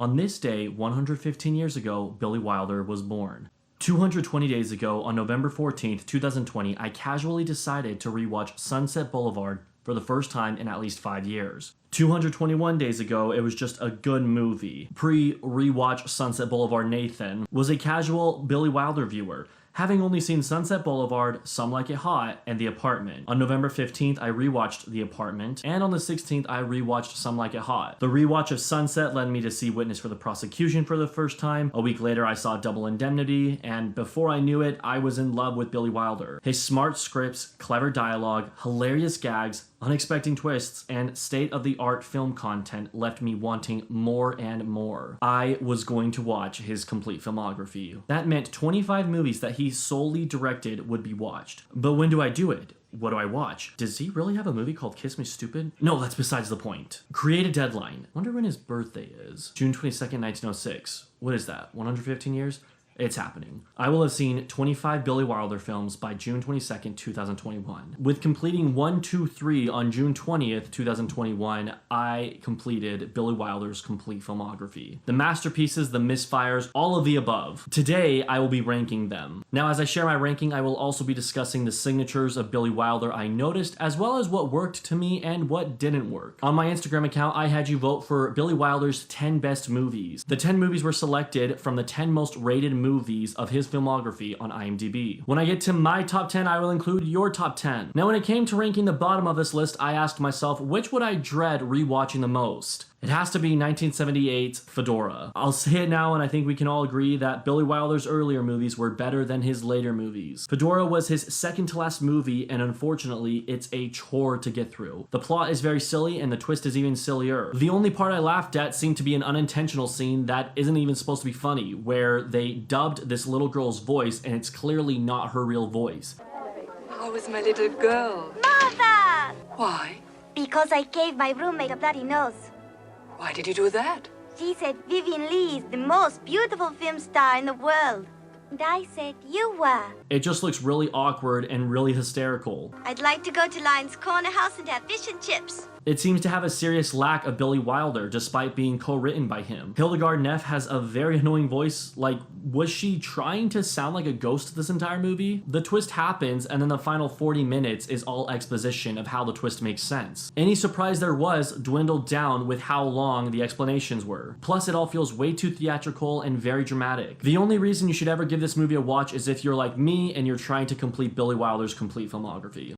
On this day, 115 years ago, Billy Wilder was born. 220 days ago, on November 14th, 2020, I casually decided to rewatch Sunset Boulevard for the first time in at least 5 years. 221 days ago, it was just a good movie. Pre-rewatch Sunset Boulevard Nathan was a casual Billy Wilder viewer, having only seen Sunset Boulevard, Some Like It Hot, and The Apartment. On November 15th, I rewatched The Apartment, and on the 16th, I rewatched Some Like It Hot. The rewatch of Sunset led me to see Witness for the Prosecution for the first time. A week later, I saw Double Indemnity, and before I knew it, I was in love with Billy Wilder. His smart scripts, clever dialogue, hilarious gags, unexpected twists, and state-of-the-art film content left me wanting more and more. I was going to watch his complete filmography. That meant 25 movies that he solely directed would be watched. But when do I do it? What do I watch? Does he really have a movie called Kiss Me Stupid? No, that's besides the point. Create a deadline. Wonder when his birthday is. June 22nd, 1906. What is that, 115 years? It's happening. I will have seen 25 Billy Wilder films by June 22nd, 2021. With completing 1, 2, 3 on June 20th, 2021, I completed Billy Wilder's complete filmography. The masterpieces, the misfires, all of the above. Today, I will be ranking them. Now, as I share my ranking, I will also be discussing the signatures of Billy Wilder I noticed, as well as what worked to me and what didn't work. On my Instagram account, I had you vote for Billy Wilder's 10 best movies. The 10 movies were selected from the 10 most rated movies of his filmography on IMDb. When I get to my top 10, I will include your top 10. Now, when it came to ranking the bottom of this list, I asked myself, which would I dread rewatching the most? It has to be 1978's Fedora. I'll say it now, and I think we can all agree that Billy Wilder's earlier movies were better than his later movies. Fedora was his second to last movie, and unfortunately, it's a chore to get through. The plot is very silly, and the twist is even sillier. The only part I laughed at seemed to be an unintentional scene that isn't even supposed to be funny, where they dubbed this little girl's voice, and it's clearly not her real voice. How is my little girl? Mother! Why? Because I gave my roommate a bloody nose. Why did you do that? She said Vivian Lee is the most beautiful film star in the world. And I said you were. It just looks really awkward and really hysterical. I'd like to go to Lion's Corner House and have fish and chips. It seems to have a serious lack of Billy Wilder, despite being co-written by him. Hildegard Neff has a very annoying voice. Like, was she trying to sound like a ghost this entire movie? The twist happens, and then the final 40 minutes is all exposition of how the twist makes sense. Any surprise there was dwindled down with how long the explanations were. Plus, it all feels way too theatrical and very dramatic. The only reason you should ever give this movie a watch is if you're like me and you're trying to complete Billy Wilder's complete filmography.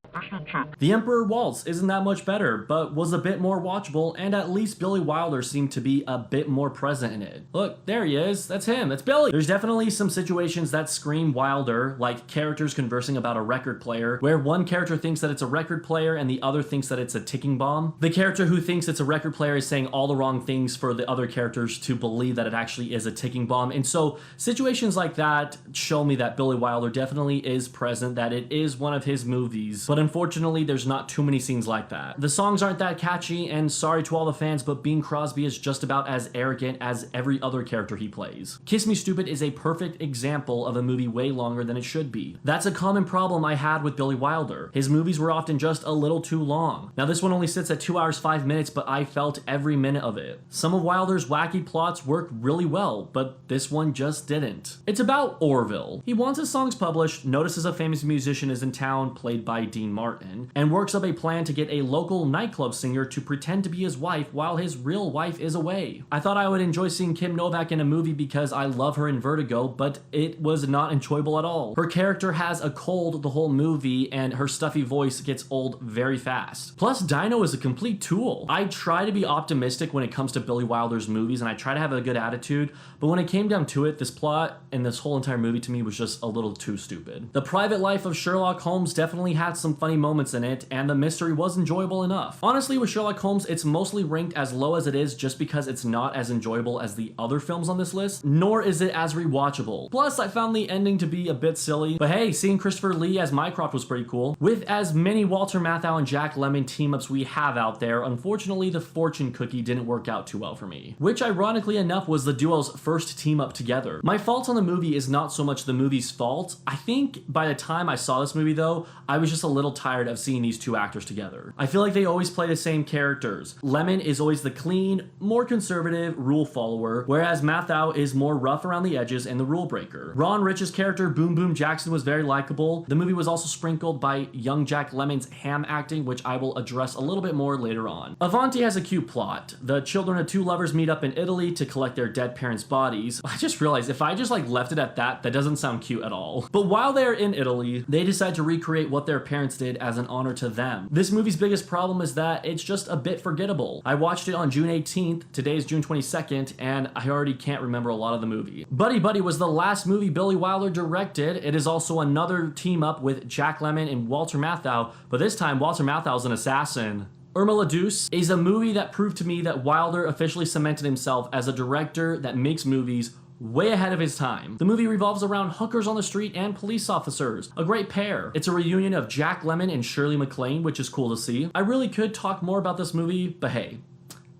The Emperor Waltz isn't that much better, but was a bit more watchable, and at least Billy Wilder seemed to be a bit more present in it. Look, there he is. That's him. That's Billy. There's definitely some situations that scream Wilder, like characters conversing about a record player, where one character thinks that it's a record player and the other thinks that it's a ticking bomb. The character who thinks it's a record player is saying all the wrong things for the other characters to believe that it actually is a ticking bomb. And so situations like that show me that Billy Wilder definitely is present, that it is one of his movies. But unfortunately, there's not too many scenes like that. The songs aren't that catchy, and sorry to all the fans, but Bing Crosby is just about as arrogant as every other character he plays. Kiss Me Stupid is a perfect example of a movie way longer than it should be. That's a common problem I had with Billy Wilder. His movies were often just a little too long. Now this one only sits at 2 hours 5 minutes, but I felt every minute of it. Some of Wilder's wacky plots work really well, but this one just didn't. It's about Orville. He wants his songs published, notices a famous musician is in town, played by Dean Martin, and works up a plan to get a local nightclub singer to pretend to be his wife while his real wife is away. I thought I would enjoy seeing Kim Novak in a movie because I love her in Vertigo, but it was not enjoyable at all. Her character has a cold the whole movie, and her stuffy voice gets old very fast. Plus, Dino is a complete tool. I try to be optimistic when it comes to Billy Wilder's movies, and I try to have a good attitude, but when it came down to it, this plot and this whole entire movie to me was just a little too stupid. The Private Life of Sherlock Holmes definitely had some funny moments in it, and the mystery was enjoyable enough. Honestly, with Sherlock Holmes, it's mostly ranked as low as it is just because it's not as enjoyable as the other films on this list, nor is it as rewatchable. Plus, I found the ending to be a bit silly, but hey, seeing Christopher Lee as Mycroft was pretty cool. With as many Walter Matthau and Jack Lemmon team-ups we have out there, unfortunately the fortune cookie didn't work out too well for me. Which, ironically enough, was the duo's first team-up together. My fault on the movie is not so much the movie's fault. I think by the time I saw this movie though, I was just a little little tired of seeing these two actors together. I feel like they always play the same characters. Lemmon is always the clean, more conservative rule follower, whereas Matheau is more rough around the edges and the rule breaker. Ron Rich's character, Boom Boom Jackson, was very likable. The movie was also sprinkled by young Jack Lemmon's ham acting, which I will address a little bit more later on. Avanti has a cute plot. The children of two lovers meet up in Italy to collect their dead parents' bodies. I just realized if I just left it at that doesn't sound cute at all. But while they're in Italy, they decide to recreate what their parents did as an honor to them. This movie's biggest problem is that it's just a bit forgettable. I watched it on June 18th, today is June 22nd, and I already can't remember a lot of the movie. Buddy Buddy was the last movie Billy Wilder directed. It is also another team up with Jack Lemmon and Walter Matheau, but this time Walter Matheau is an assassin. Irma la Douce is a movie that proved to me that Wilder officially cemented himself as a director that makes movies way ahead of his time. The movie revolves around hookers on the street and police officers, a great pair. It's a reunion of Jack Lemmon and Shirley MacLaine, which is cool to see. I really could talk more about this movie, but hey,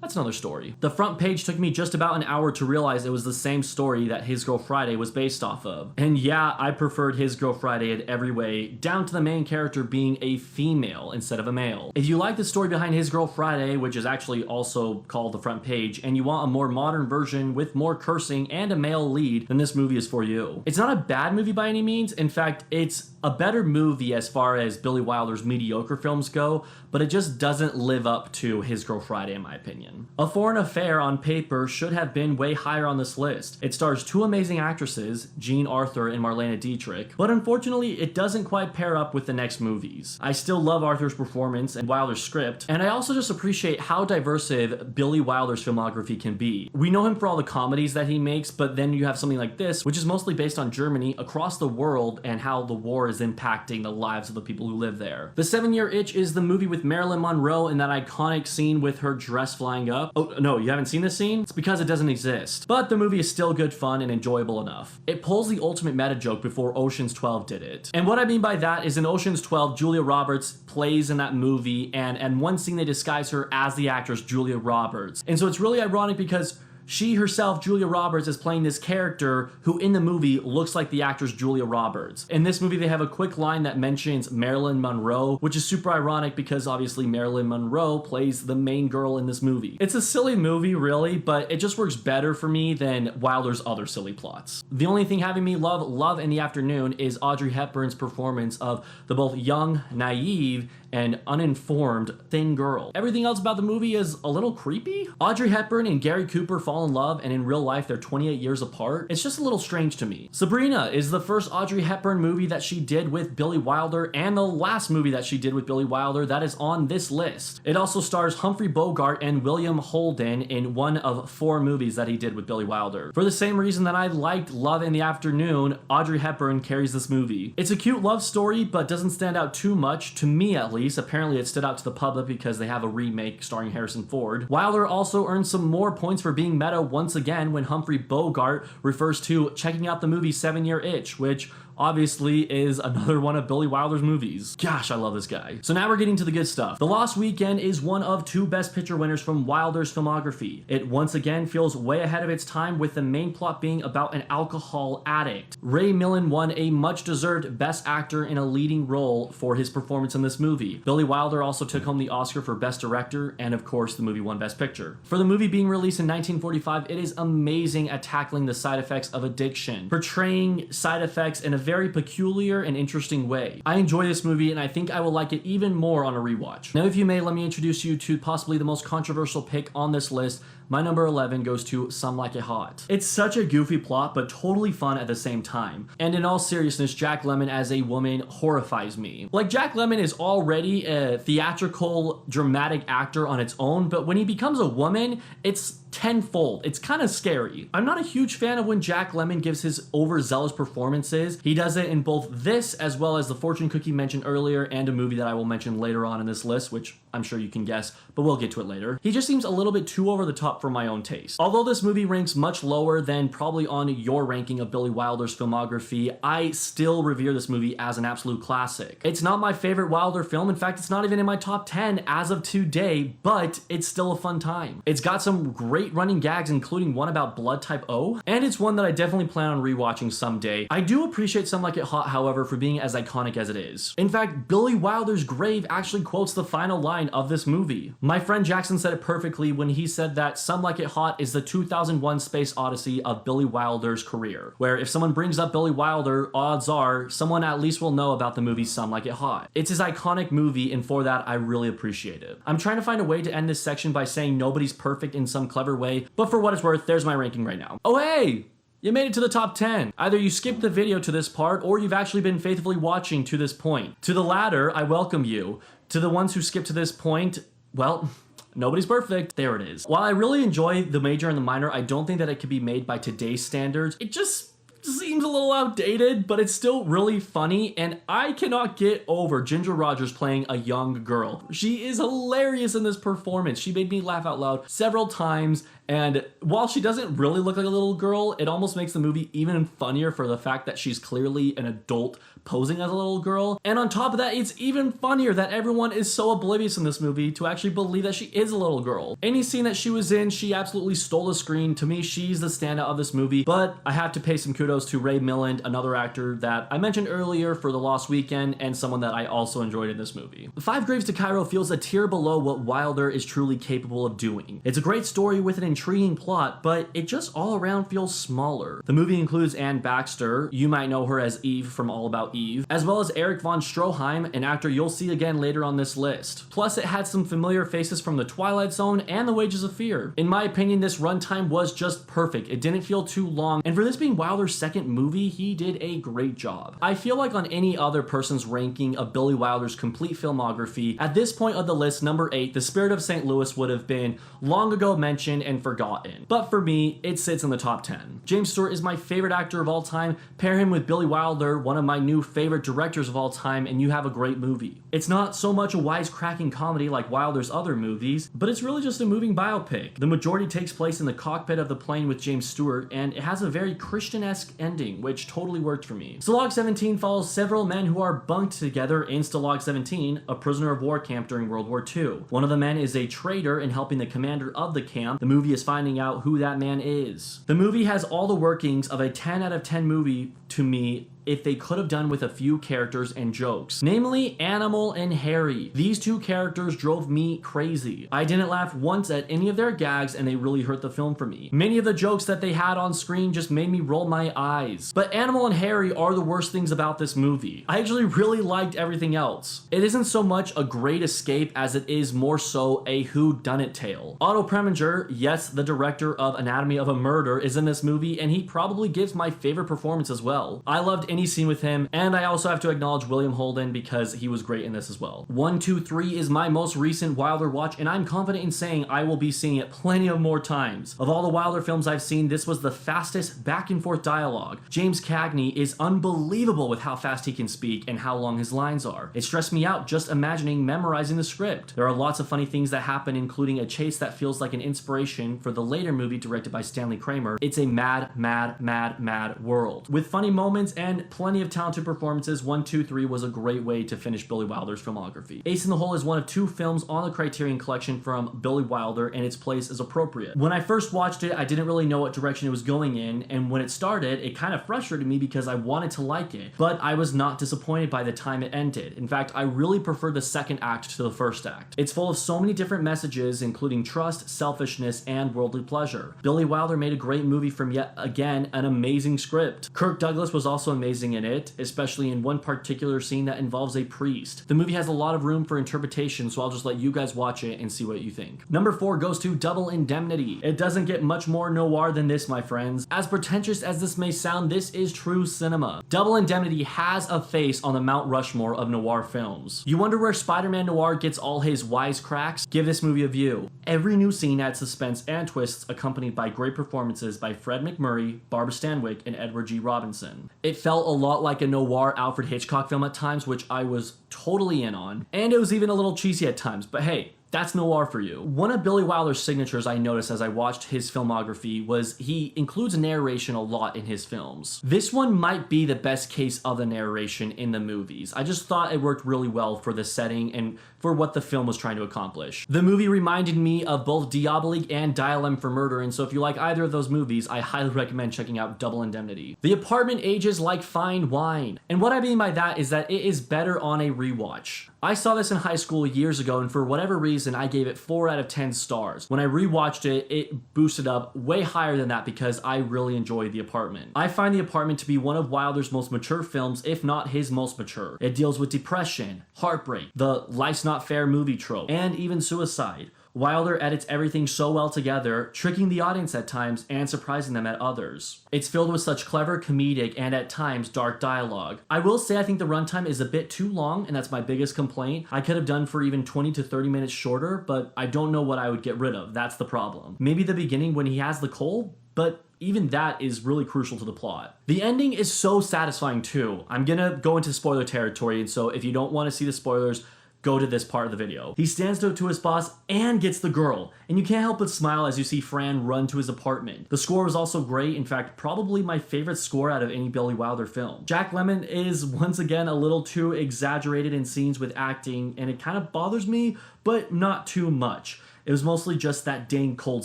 that's another story. The front page took me just about an hour to realize it was the same story that His Girl Friday was based off of. And yeah, I preferred His Girl Friday in every way, down to the main character being a female instead of a male. If you like the story behind His Girl Friday, which is actually also called the front page, and you want a more modern version with more cursing and a male lead, then this movie is for you. It's not a bad movie by any means. In fact, it's a better movie as far as Billy Wilder's mediocre films go, but it just doesn't live up to His Girl Friday in my opinion. A Foreign Affair on paper should have been way higher on this list. It stars two amazing actresses, Jean Arthur and Marlene Dietrich, but unfortunately it doesn't quite pair up with the next movies. I still love Arthur's performance and Wilder's script, and I also just appreciate how diversive Billy Wilder's filmography can be. We know him for all the comedies that he makes, but then you have something like this, which is mostly based on Germany across the world and how the war is impacting the lives of the people who live there. The 7-Year Itch is the movie with Marilyn Monroe in that iconic scene with her dress flying up. Oh, no, you haven't seen this scene? It's because it doesn't exist. But the movie is still good fun and enjoyable enough. It pulls the ultimate meta joke before Ocean's 12 did it. And what I mean by that is in Ocean's 12, Julia Roberts plays in that movie, and one scene they disguise her as the actress Julia Roberts. And so it's really ironic because she herself, Julia Roberts, is playing this character who in the movie looks like the actress Julia Roberts. In this movie, they have a quick line that mentions Marilyn Monroe, which is super ironic because obviously Marilyn Monroe plays the main girl in this movie. It's a silly movie, really, but it just works better for me than Wilder's other silly plots. The only thing having me love Love in the Afternoon is Audrey Hepburn's performance of the both young, naive, and uninformed thin girl. Everything else about the movie is a little creepy. Audrey Hepburn and Gary Cooper fall in love, and in real life they're 28 years apart. It's just a little strange to me. Sabrina is the first Audrey Hepburn movie that she did with Billy Wilder, and the last movie that she did with Billy Wilder that is on this list. It also stars Humphrey Bogart and William Holden in one of 4 movies that he did with Billy Wilder. For the same reason that I liked Love in the Afternoon, Audrey Hepburn carries this movie. It's a cute love story, but doesn't stand out too much, to me at least. Apparently it stood out to the public because they have a remake starring Harrison Ford. Wilder also earned some more points for being meta once again when Humphrey Bogart refers to checking out the movie 7-Year Itch, which obviously is another one of Billy Wilder's movies. Gosh, I love this guy. So now we're getting to the good stuff. The Lost Weekend is one of 2 Best Picture winners from Wilder's filmography. It once again feels way ahead of its time, with the main plot being about an alcohol addict. Ray Milland won a much-deserved Best Actor in a leading role for his performance in this movie. Billy Wilder also took home the Oscar for Best Director, and of course the movie won Best Picture. For the movie being released in 1945, it is amazing at tackling the side effects of addiction, portraying side effects in a very peculiar and interesting way. I enjoy this movie, and I think I will like it even more on a rewatch. Now, if you may, let me introduce you to possibly the most controversial pick on this list. My number 11 goes to Some Like It Hot. It's such a goofy plot, but totally fun at the same time. And in all seriousness, Jack Lemmon as a woman horrifies me. Like, Jack Lemmon is already a theatrical, dramatic actor on its own, but when he becomes a woman, it's tenfold. It's kind of scary. I'm not a huge fan of when Jack Lemmon gives his overzealous performances. He does it in both this as well as the fortune cookie mentioned earlier and a movie that I will mention later on in this list, which I'm sure you can guess, but we'll get to it later. He just seems a little bit too over the top for my own taste. Although this movie ranks much lower than probably on your ranking of Billy Wilder's filmography, I still revere this movie as an absolute classic. It's not my favorite Wilder film, in fact it's not even in my top 10 as of today, but it's still a fun time. It's got some great running gags, including one about blood type O, and it's one that I definitely plan on rewatching someday. I do appreciate Some Like It Hot, however, for being as iconic as it is. In fact, Billy Wilder's grave actually quotes the final line of this movie. My friend Jackson said it perfectly when he said that Some Like It Hot is the 2001 Space Odyssey of Billy Wilder's career, where if someone brings up Billy Wilder, odds are someone at least will know about the movie Some Like It Hot. It's his iconic movie, and for that I really appreciate it. I'm trying to find a way to end this section by saying nobody's perfect in some clever way, but for what it's worth, there's my ranking right now. Oh hey! You made it to the top 10. Either you skipped the video to this part, or you've actually been faithfully watching to this point. To the latter, I welcome you. To the ones who skipped to this point, well, nobody's perfect. There it is. While I really enjoy the major and the minor, I don't think that it could be made by today's standards. It just seems a little outdated, but it's still really funny, and I cannot get over Ginger Rogers playing a young girl. She is hilarious in this performance. She made me laugh out loud several times, and while she doesn't really look like a little girl, it almost makes the movie even funnier for the fact that she's clearly an adult posing as a little girl. And on top of that, it's even funnier that everyone is so oblivious in this movie to actually believe that she is a little girl. Any scene that she was in, she absolutely stole the screen. To me, she's the standout of this movie, but I have to pay some kudos to Ray Milland, another actor that I mentioned earlier for The Lost Weekend, and someone that I also enjoyed in this movie. Five Graves to Cairo feels a tier below what Wilder is truly capable of doing. It's a great story with an intriguing plot, but it just all around feels smaller. The movie includes Anne Baxter, you might know her as Eve from All About Eve, as well as Erich von Stroheim, an actor you'll see again later on this list. Plus, it had some familiar faces from The Twilight Zone and The Wages of Fear. In my opinion, this runtime was just perfect. It didn't feel too long, and for this being Wilder's second movie, he did a great job. I feel like on any other person's ranking of Billy Wilder's complete filmography, at this point of the list, number 8, The Spirit of St. Louis would have been long ago mentioned and forgotten. But for me, it sits in the top 10. James Stewart is my favorite actor of all time. Pair him with Billy Wilder, one of my new favorite directors of all time, and you have a great movie. It's not so much a wisecracking comedy like Wilder's other movies, but it's really just a moving biopic. The majority takes place in the cockpit of the plane with James Stewart, and it has a very Christian-esque ending, which totally worked for me. Stalag 17 follows several men who are bunked together in Stalag 17, a prisoner of war camp during World War II. One of the men is a traitor in helping the commander of the camp. The movie is finding out who that man is. The movie has all the workings of a 10 out of 10 movie to me if they could have done with a few characters and jokes, namely Animal and Harry. These two characters drove me crazy. I didn't laugh once at any of their gags, and they really hurt the film for me. Many of the jokes that they had on screen just made me roll my eyes. But Animal and Harry are the worst things about this movie. I actually really liked everything else. It isn't so much a great escape as it is more so a whodunit tale. Otto Preminger, yes, the director of Anatomy of a Murder, is in this movie, and he probably gives my favorite performance as well. I loved any scene with him, and I also have to acknowledge William Holden because he was great in this as well. 1, 2, 3 is my most recent Wilder watch, and I'm confident in saying I will be seeing it plenty of more times. Of all the Wilder films I've seen, this was the fastest back and forth dialogue. James Cagney is unbelievable with how fast he can speak and how long his lines are. It stressed me out just imagining memorizing the script. There are lots of funny things that happen, including a chase that feels like an inspiration for the later movie directed by Stanley Kramer. It's a mad, mad, mad, mad world. With funny moments and plenty of talented performances, 1, 2, 3 was a great way to finish Billy Wilder's filmography. Ace in the Hole is one of 2 films on the Criterion Collection from Billy Wilder, and its place is appropriate. When I first watched it, I didn't really know what direction it was going in, and when it started, it kind of frustrated me because I wanted to like it, but I was not disappointed by the time it ended. In fact, I really preferred the second act to the first act. It's full of so many different messages, including trust, selfishness, and worldly pleasure. Billy Wilder made a great movie from yet again an amazing script. Kirk Douglas was also amazing in it, especially in one particular scene that involves a priest. The movie has a lot of room for interpretation, so I'll just let you guys watch it and see what you think. Number 4 goes to Double Indemnity. It doesn't get much more noir than this, my friends. As pretentious as this may sound, this is true cinema. Double Indemnity has a face on the Mount Rushmore of noir films. You wonder where Spider-Man Noir gets all his wisecracks? Give this movie a view. Every new scene adds suspense and twists, accompanied by great performances by Fred McMurray, Barbara Stanwyck, and Edward G. Robinson. It felt a lot like a noir Alfred Hitchcock film at times, which I was totally in on, and it was even a little cheesy at times, but hey, that's noir for you. One of Billy Wilder's signatures I noticed as I watched his filmography was he includes narration a lot in his films. This one might be the best case of the narration in the movies. I just thought it worked really well for the setting and for what the film was trying to accomplish. The movie reminded me of both Diabolique and Dial M for Murder, and so if you like either of those movies, I highly recommend checking out Double Indemnity. The apartment ages like fine wine. And what I mean by that is that it is better on a rewatch. I saw this in high school years ago, and for whatever reason, I gave it 4 out of 10 stars. When I rewatched it, it boosted up way higher than that because I really enjoyed The Apartment. I find The Apartment to be one of Wilder's most mature films, if not his most mature. It deals with depression, heartbreak, the life's not fair movie trope, and even suicide. Wilder edits everything so well together, tricking the audience at times and surprising them at others. It's filled with such clever comedic and at times dark dialogue. I will say I think the runtime is a bit too long, and that's my biggest complaint. I could have done for even 20 to 30 minutes shorter, but I don't know what I would get rid of. That's the problem. Maybe the beginning when he has the cold, but even that is really crucial to the plot. The ending is so satisfying too. I'm gonna go into spoiler territory, and so if you don't want to see the spoilers, go to this part of the video. He stands up to his boss and gets the girl, and you can't help but smile as you see Fran run to his apartment. The score was also great, in fact, probably my favorite score out of any Billy Wilder film. Jack Lemmon is once again a little too exaggerated in scenes with acting, and it kind of bothers me, but not too much. It was mostly just that dang cold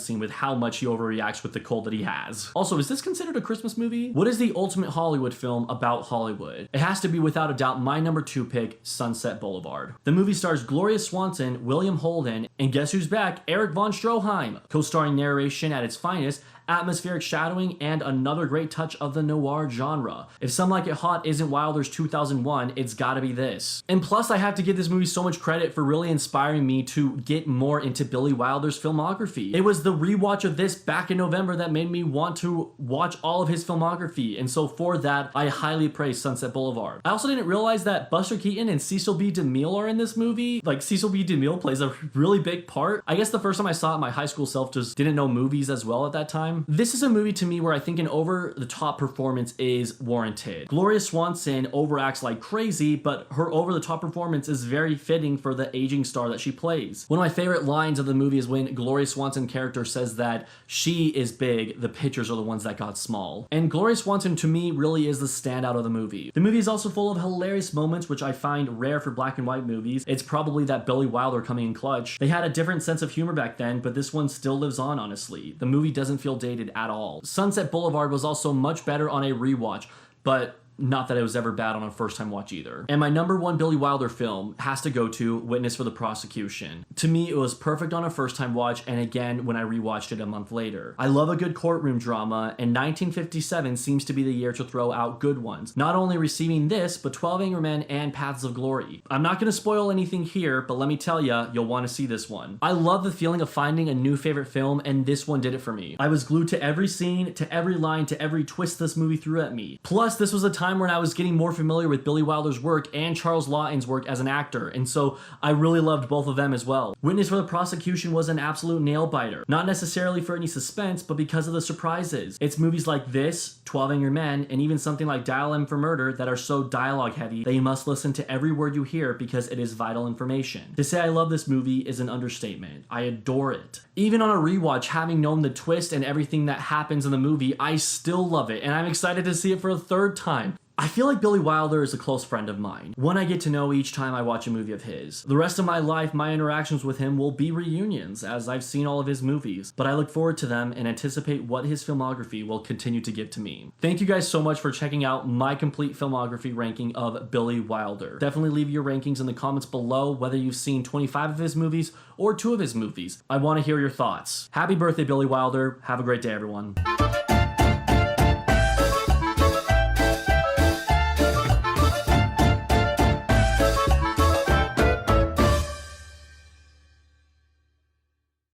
scene with how much he overreacts with the cold that he has. Also, is this considered a Christmas movie? What is the ultimate Hollywood film about Hollywood? It has to be without a doubt my number 2 pick, Sunset Boulevard. The movie stars Gloria Swanson, William Holden, and guess who's back? Erich von Stroheim. Co-starring narration at its finest, atmospheric shadowing, and another great touch of the noir genre. If Some Like It Hot isn't Wilder's 2001, it's gotta be this. And plus, I have to give this movie so much credit for really inspiring me to get more into Billy Wilder's filmography. It was the rewatch of this back in November that made me want to watch all of his filmography, and so for that, I highly praise Sunset Boulevard. I also didn't realize that Buster Keaton and Cecil B. DeMille are in this movie. Like, Cecil B. DeMille plays a really big part. I guess the first time I saw it, my high school self just didn't know movies as well at that time. This is a movie to me where I think an over-the-top performance is warranted. Gloria Swanson overacts like crazy, but her over-the-top performance is very fitting for the aging star that she plays. One of my favorite lines of the movie is when Gloria Swanson character says that she is big, the pictures are the ones that got small. And Gloria Swanson to me really is the standout of the movie. The movie is also full of hilarious moments, which I find rare for black and white movies. It's probably that Billy Wilder coming in clutch. They had a different sense of humor back then, but this one still lives on, honestly. The movie doesn't feel dated at all. Sunset Boulevard was also much better on a rewatch, but not that it was ever bad on a first-time watch either. And my number 1 Billy Wilder film has to go to Witness for the Prosecution. To me, it was perfect on a first-time watch, and again when I rewatched it a month later. I love a good courtroom drama, and 1957 seems to be the year to throw out good ones. Not only receiving this, but 12 Angry Men and Paths of Glory. I'm not gonna spoil anything here, but let me tell ya, you'll want to see this one. I love the feeling of finding a new favorite film, and this one did it for me. I was glued to every scene, to every line, to every twist this movie threw at me. Plus, this was a time when I was getting more familiar with Billy Wilder's work and Charles Laughton's work as an actor, and so I really loved both of them as well. Witness for the Prosecution was an absolute nail-biter. Not necessarily for any suspense, but because of the surprises. It's movies like this, 12 Angry Men, and even something like Dial M for Murder that are so dialogue-heavy that you must listen to every word you hear because it is vital information. To say I love this movie is an understatement. I adore it. Even on a rewatch, having known the twist and everything that happens in the movie, I still love it, and I'm excited to see it for a 3rd time. I feel like Billy Wilder is a close friend of mine, one I get to know each time I watch a movie of his. The rest of my life, my interactions with him will be reunions, as I've seen all of his movies, but I look forward to them and anticipate what his filmography will continue to give to me. Thank you guys so much for checking out my complete filmography ranking of Billy Wilder. Definitely leave your rankings in the comments below, whether you've seen 25 of his movies or 2 of his movies. I want to hear your thoughts. Happy birthday, Billy Wilder. Have a great day, everyone.